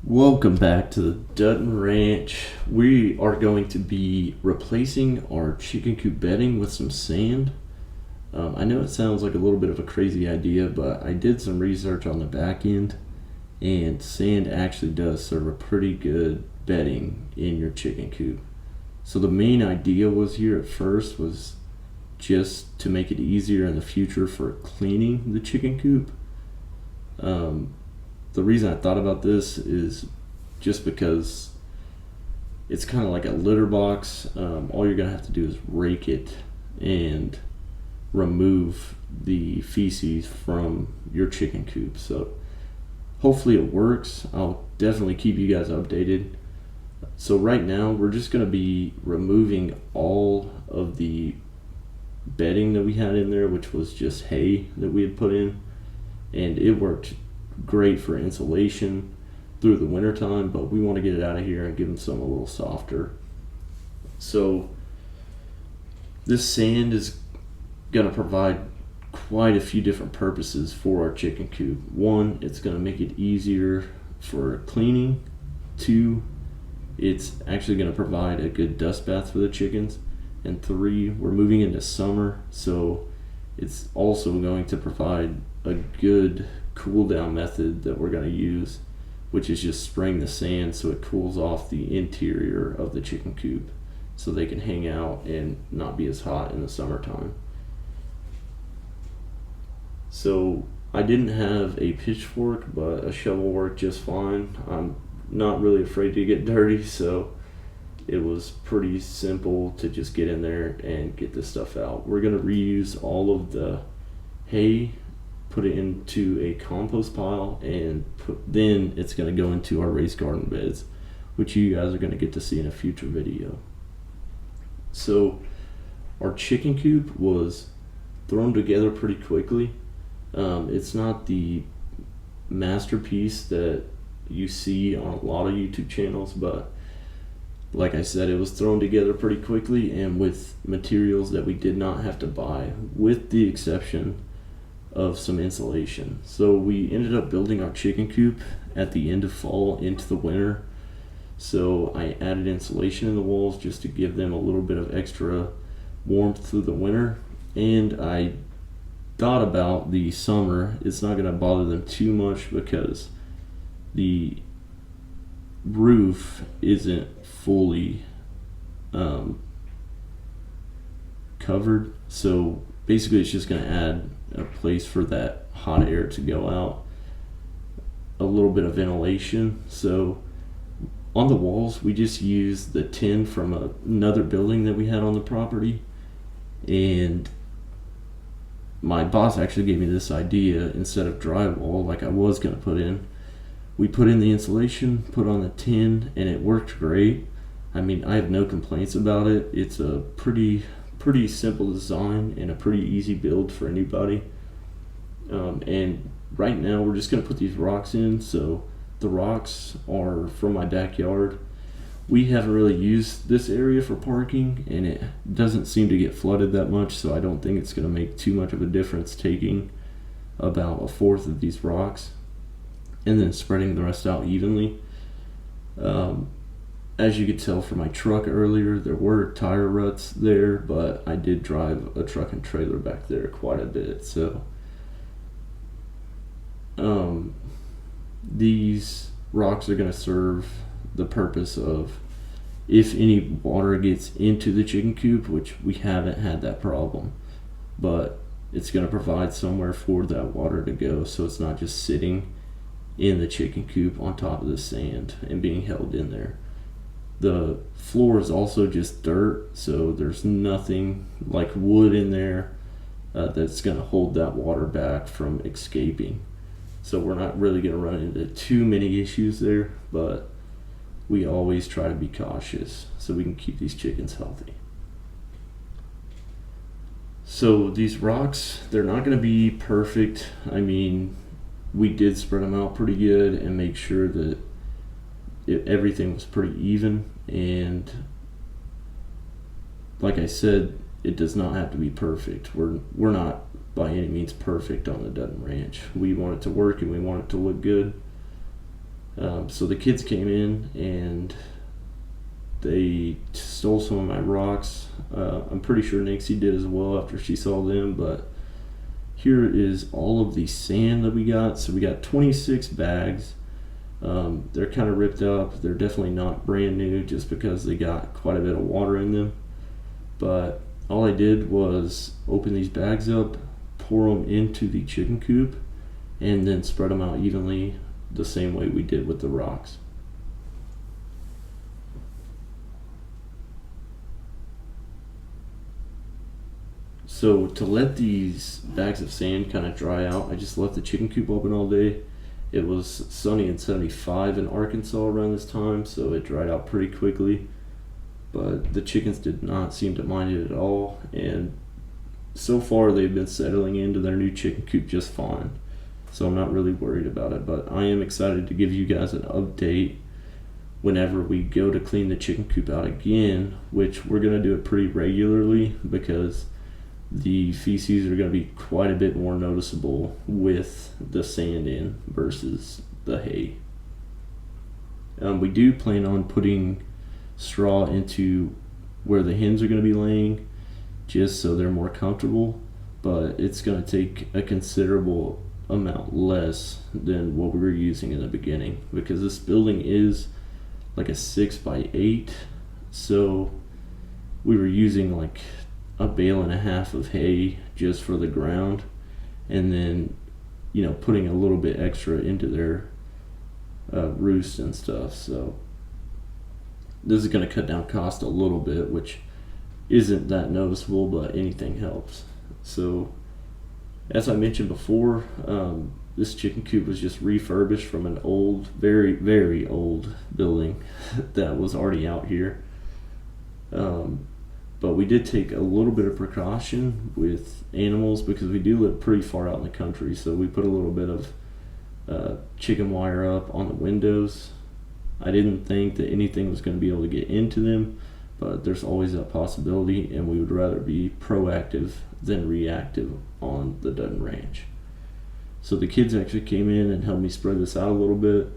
Welcome back to the Dutton Ranch. We are going to be replacing our chicken coop bedding with some sand. I know it sounds like a little bit of a crazy idea, but I did some research on the back end, and sand actually does serve a pretty good bedding in your chicken coop. So the main idea was here at first was just to make it easier in the future for cleaning the chicken coop. The reason I thought about this is just because it's kind of like a litter box. All you're going to have to do is rake it and remove the feces from your chicken coop. So hopefully it works. I'll definitely keep you guys updated. So right now we're just going to be removing all of the bedding that we had in there, which was just hay that we had put in, and it worked great for insulation through the winter time, but we want to get it out of here and give them something a little softer. So this sand is going to provide quite a few different purposes for our chicken coop. One, it's going to make it easier for cleaning. Two, it's actually going to provide a good dust bath for the chickens. And three, we're moving into summer, so it's also going to provide a good cool down method that we're going to use, which is just spraying the sand so it cools off the interior of the chicken coop so they can hang out and not be as hot in the summertime. So I didn't have a pitchfork, but a shovel worked just fine. I'm not really afraid to get dirty, so it was pretty simple to just get in there and get this stuff out. We're going to reuse all of the hay, put it into a compost pile, and then it's going to go into our raised garden beds, which you guys are going to get to see in a future video. So our chicken coop was thrown together pretty quickly. It's not the masterpiece that you see on a lot of YouTube channels, but like I said, it was thrown together pretty quickly and with materials that we did not have to buy, with the exception of some insulation. So we ended up building our chicken coop at the end of fall into the winter. So I added insulation in the walls just to give them a little bit of extra warmth through the winter. And I thought about the summer. It's not going to bother them too much because the roof isn't fully covered. So basically it's just going to add a place for that hot air to go out, a little bit of ventilation. So on the walls we just used the tin from another building that we had on the property, and my boss actually gave me this idea. Instead of drywall like I was going to put in, we put in the insulation, put on the tin, and it worked great. I mean, I have no complaints about it. It's a pretty simple design and a pretty easy build for anybody. And right now we're just going to put these rocks in. So the rocks are from my backyard. We haven't really used this area for parking, and it doesn't seem to get flooded that much, so I don't think it's going to make too much of a difference taking about a fourth of these rocks and then spreading the rest out evenly. As you could tell from my truck earlier, there were tire ruts there, but I did drive a truck and trailer back there quite a bit. So these rocks are going to serve the purpose of, if any water gets into the chicken coop, which we haven't had that problem, but it's going to provide somewhere for that water to go, so it's not just sitting in the chicken coop on top of the sand and being held in there. The floor is also just dirt, so there's nothing like wood in there that's going to hold that water back from escaping. So we're not really going to run into too many issues there, but we always try to be cautious so we can keep these chickens healthy. So these rocks, they're not going to be perfect. I mean, we did spread them out pretty good and make sure that everything was pretty even, and like I said, it does not have to be perfect. We're not by any means perfect on the Dutton Ranch. We want it to work and we want it to look good. So the kids came in and they stole some of my rocks. I'm pretty sure Nixie did as well after she saw them, but here is all of the sand that we got. So we got 26 bags. They're kind of ripped up. They're definitely not brand new just because they got quite a bit of water in them. But all I did was open these bags up, pour them into the chicken coop, and then spread them out evenly the same way we did with the rocks. So to let these bags of sand kind of dry out, I just left the chicken coop open all day. It was sunny and 75 in Arkansas around this time, so it dried out pretty quickly. But the chickens did not seem to mind it at all, and so far they've been settling into their new chicken coop just fine. So I'm not really worried about it, but I am excited to give you guys an update whenever we go to clean the chicken coop out again, which we're going to do it pretty regularly because the feces are going to be quite a bit more noticeable with the sand in versus the hay. We do plan on putting straw into where the hens are going to be laying just so they're more comfortable, but it's going to take a considerable amount less than what we were using in the beginning because this building is like a 6x8, so we were using like a bale and a half of hay just for the ground, and then putting a little bit extra into their roost and stuff. So this is going to cut down cost a little bit, which isn't that noticeable, but anything helps. So as I mentioned before, this chicken coop was just refurbished from an old, very, very old building that was already out here. But we did take a little bit of precaution with animals because we do live pretty far out in the country. So we put a little bit of chicken wire up on the windows. I didn't think that anything was going to be able to get into them, but there's always that possibility, and we would rather be proactive than reactive on the Dutton Ranch. So the kids actually came in and helped me spread this out a little bit.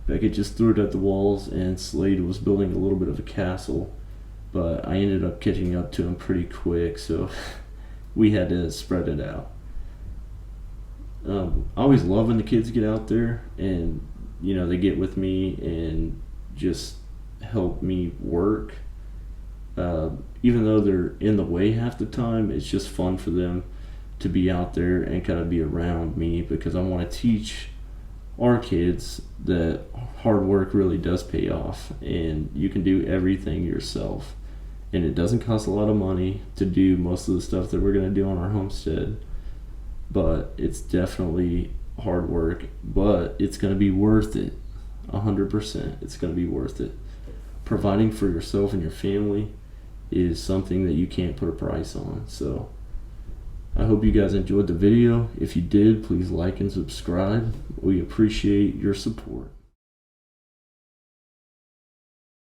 Beckett just threw it at the walls, and Slade was building a little bit of a castle, but I ended up catching up to him pretty quick, so we had to spread it out. I always love when the kids get out there and they get with me and just help me work. Even though they're in the way half the time, it's just fun for them to be out there and kind of be around me because I want to teach our kids that hard work really does pay off and you can do everything yourself. And it doesn't cost a lot of money to do most of the stuff that we're going to do on our homestead, but it's definitely hard work, but it's going to be worth it. 100%. It's going to be worth it. Providing for yourself and your family is something that you can't put a price on. So I hope you guys enjoyed the video. If you did, please like and subscribe. We appreciate your support.